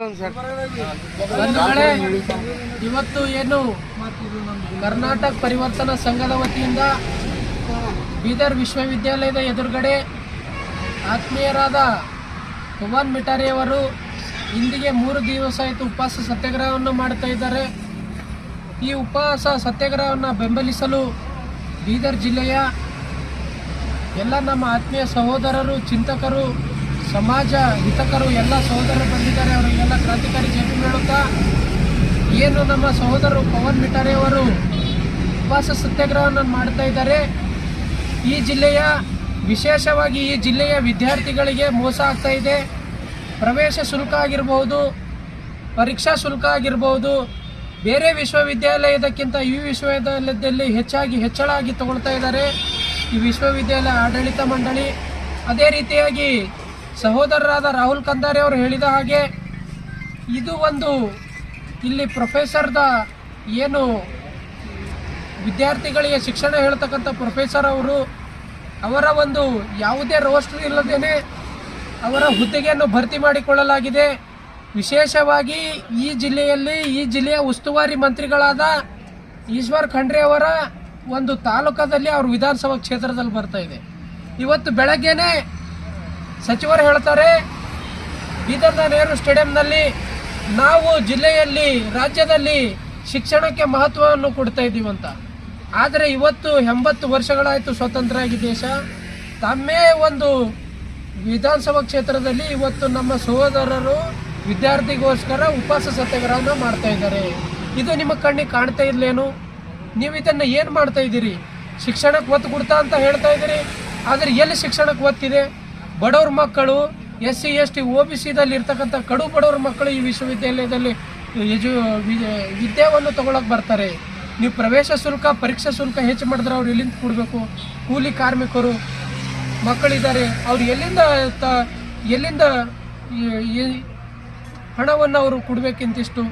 ಬಂಧುಗಳೇ, ಇವತ್ತು ಏನು ಕರ್ನಾಟಕ ಪರಿವರ್ತನಾ ಸಂಘದ ವತಿಯಿಂದ ಬೀದರ್ ವಿಶ್ವವಿದ್ಯಾಲಯದ ಎದುರುಗಡೆ ಆತ್ಮೀಯರಾದ ಪವನ್ ಮಿಟಾರಿಯವರು ಇಂದಿಗೆ 3 ದಿವಸ ಆಯಿತು ಉಪವಾಸ ಸತ್ಯಾಗ್ರಹವನ್ನು ಮಾಡ್ತಾ ಇದ್ದಾರೆ. ಈ ಉಪವಾಸ ಸತ್ಯಾಗ್ರಹವನ್ನು ಬೆಂಬಲಿಸಲು ಬೀದರ್ ಜಿಲ್ಲೆಯ ಎಲ್ಲ ನಮ್ಮ ಆತ್ಮೀಯ ಸಹೋದರರು, ಚಿಂತಕರು, ಸಮಾಜ ಹಿತಕರು ಎಲ್ಲ ಸಹೋದರರು ಬಂದಿದ್ದಾರೆ. ಅವರಿಗೆಲ್ಲ ಕ್ರಾಂತಿಕಾರಿ ಜಯಂತಿ ಹೇಳುತ್ತಾ ಏನು ನಮ್ಮ ಸಹೋದರರು ಪವನ್ ಮಿಟಾರಿಯವರು ಉಪವಾಸ ಸತ್ಯಾಗ್ರಹವನ್ನು ಮಾಡ್ತಾ ಇದ್ದಾರೆ. ಈ ಜಿಲ್ಲೆಯ ವಿಶೇಷವಾಗಿ ಈ ಜಿಲ್ಲೆಯ ವಿದ್ಯಾರ್ಥಿಗಳಿಗೆ ಮೋಸ ಆಗ್ತಾ ಇದೆ. ಪ್ರವೇಶ ಶುಲ್ಕ ಆಗಿರಬಹುದು, ಪರೀಕ್ಷಾ ಶುಲ್ಕ ಆಗಿರಬಹುದು, ಬೇರೆ ವಿಶ್ವವಿದ್ಯಾಲಯದಕ್ಕಿಂತ ಈ ವಿಶ್ವವಿದ್ಯಾಲಯದಲ್ಲಿ ಹೆಚ್ಚಳ ಆಗಿ ತಗೊಳ್ತಾ ಇದ್ದಾರೆ ಈ ವಿಶ್ವವಿದ್ಯಾಲಯ ಆಡಳಿತ ಮಂಡಳಿ. ಅದೇ ರೀತಿಯಾಗಿ ಸಹೋದರರಾದ ರಾಹುಲ್ ಕಂದಾರಿ ಅವರು ಹೇಳಿದ ಹಾಗೆ ಇದು ಒಂದು ಇಲ್ಲಿ ಪ್ರೊಫೆಸರ್ದ ಏನು ವಿದ್ಯಾರ್ಥಿಗಳಿಗೆ ಶಿಕ್ಷಣ ಹೇಳ್ತಕ್ಕಂಥ ಪ್ರೊಫೆಸರ್ ಅವರು ಅವರ ಒಂದು ಯಾವುದೇ ರೋಸ್ಟರ್ ಇಲ್ಲದೇನೆ ಅವರ ಹುದ್ದೆಯನ್ನು ಭರ್ತಿ ಮಾಡಿಕೊಳ್ಳಲಾಗಿದೆ. ವಿಶೇಷವಾಗಿ ಈ ಜಿಲ್ಲೆಯ ಉಸ್ತುವಾರಿ ಮಂತ್ರಿಗಳಾದ ಈಶ್ವರ್ ಖಂಡ್ರೆ ಅವರ ಒಂದು ತಾಲೂಕದಲ್ಲಿ ಅವ್ರ ವಿಧಾನಸಭಾ ಕ್ಷೇತ್ರದಲ್ಲಿ ಬರ್ತಾ ಇದೆ. ಇವತ್ತು ಬೆಳಗ್ಗೆನೆ ಸಚಿವರು ಹೇಳ್ತಾರೆ ಬೀದರ್ನ ನೆಹರು ಸ್ಟೇಡಿಯಂನಲ್ಲಿ ನಾವು ಜಿಲ್ಲೆಯಲ್ಲಿ ರಾಜ್ಯದಲ್ಲಿ ಶಿಕ್ಷಣಕ್ಕೆ ಮಹತ್ವವನ್ನು ಕೊಡ್ತಾ ಇದ್ದೀವಂತ. ಆದರೆ ಇವತ್ತು 80 ವರ್ಷಗಳಾಯಿತು ಸ್ವತಂತ್ರ ಆಗಿ ದೇಶ. ತಮ್ಮೇ ಒಂದು ವಿಧಾನಸಭಾ ಕ್ಷೇತ್ರದಲ್ಲಿ ಇವತ್ತು ನಮ್ಮ ಸಹೋದರರು ವಿದ್ಯಾರ್ಥಿಗೋಸ್ಕರ ಉಪವಾಸ ಸತ್ಯಾಗ್ರಹನ ಮಾಡ್ತಾ ಇದ್ದಾರೆ. ಇದು ನಿಮ್ಮ ಕಣ್ಣಿಗೆ ಕಾಣ್ತಾ ಇರಲೇನು? ನೀವು ಇದನ್ನು ಏನು ಮಾಡ್ತಾ ಇದ್ದೀರಿ? ಶಿಕ್ಷಣಕ್ಕೆ ಒತ್ತು ಕೊಡ್ತಾ ಅಂತ ಹೇಳ್ತಾ ಇದ್ದೀರಿ, ಆದರೆ ಎಲ್ಲಿ ಶಿಕ್ಷಣಕ್ಕೆ ಒತ್ತಿದೆ? ಬಡವ್ರ ಮಕ್ಕಳು, SC ST OBCದಲ್ಲಿ ಇರ್ತಕ್ಕಂಥ ಕಡು ಬಡವ್ರ ಮಕ್ಕಳು ಈ ವಿಶ್ವವಿದ್ಯಾಲಯದಲ್ಲಿ ವಿದ್ಯಾವನ್ನು ತಗೊಳಕ್ಕೆ ಬರ್ತಾರೆ. ನೀವು ಪ್ರವೇಶ ಶುಲ್ಕ, ಪರೀಕ್ಷಾ ಶುಲ್ಕ ಹೆಚ್ಚು ಮಾಡಿದ್ರೆ ಅವ್ರು ಎಲ್ಲಿಂದ ಕೊಡಬೇಕು? ಕೂಲಿ ಕಾರ್ಮಿಕರು ಮಕ್ಕಳಿದ್ದಾರೆ, ಅವ್ರು ಎಲ್ಲಿಂದ ಹಣವನ್ನು ಅವರು ಕೊಡಬೇಕಿಂತಿಷ್ಟು.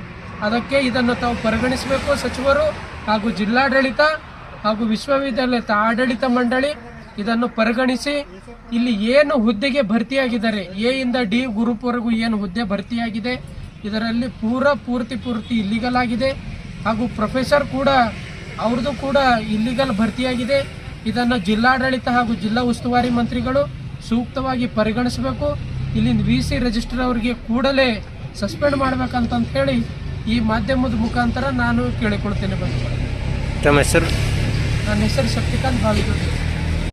ಅದಕ್ಕೆ ಇದನ್ನು ತಾವು ಪರಿಗಣಿಸಬೇಕು ಸಚಿವರು ಹಾಗೂ ಜಿಲ್ಲಾಡಳಿತ ಹಾಗೂ ವಿಶ್ವವಿದ್ಯಾಲಯದ ಆಡಳಿತ ಮಂಡಳಿ ಇದನ್ನು ಪರಿಗಣಿಸಿ ಇಲ್ಲಿ ಏನು ಹುದ್ದೆಗೆ ಭರ್ತಿಯಾಗಿದ್ದಾರೆ, A ಇಂದ D ಗ್ರೂಪ್ವರೆಗೂ ಏನು ಹುದ್ದೆ ಭರ್ತಿಯಾಗಿದೆ ಇದರಲ್ಲಿ ಪೂರ್ತಿ ಇಲ್ಲಿಗಲ್ ಆಗಿದೆ. ಹಾಗೂ ಪ್ರೊಫೆಸರ್ ಕೂಡ ಅವ್ರದ್ದು ಕೂಡ ಇಲ್ಲಿಗಲ್ ಭರ್ತಿಯಾಗಿದೆ. ಇದನ್ನು ಜಿಲ್ಲಾಡಳಿತ ಹಾಗೂ ಜಿಲ್ಲಾ ಉಸ್ತುವಾರಿ ಮಂತ್ರಿಗಳು ಸೂಕ್ತವಾಗಿ ಪರಿಗಣಿಸಬೇಕು. ಇಲ್ಲಿಂದ VC ರಿಜಿಸ್ಟರ್ ಅವರಿಗೆ ಕೂಡಲೇ ಸಸ್ಪೆಂಡ್ ಮಾಡಬೇಕಂತ ಹೇಳಿ ಈ ಮಾಧ್ಯಮದ ಮುಖಾಂತರ ನಾನು ಕೇಳಿಕೊಳ್ತೇನೆ. ಬಂದು ತಮ್ಮ ಹೆಸರು? ನನ್ನ ಹೆಸರು ಶಕ್ತಿಕಾಂತ್ ಬಾವಿದೊಡ್ಡಿ.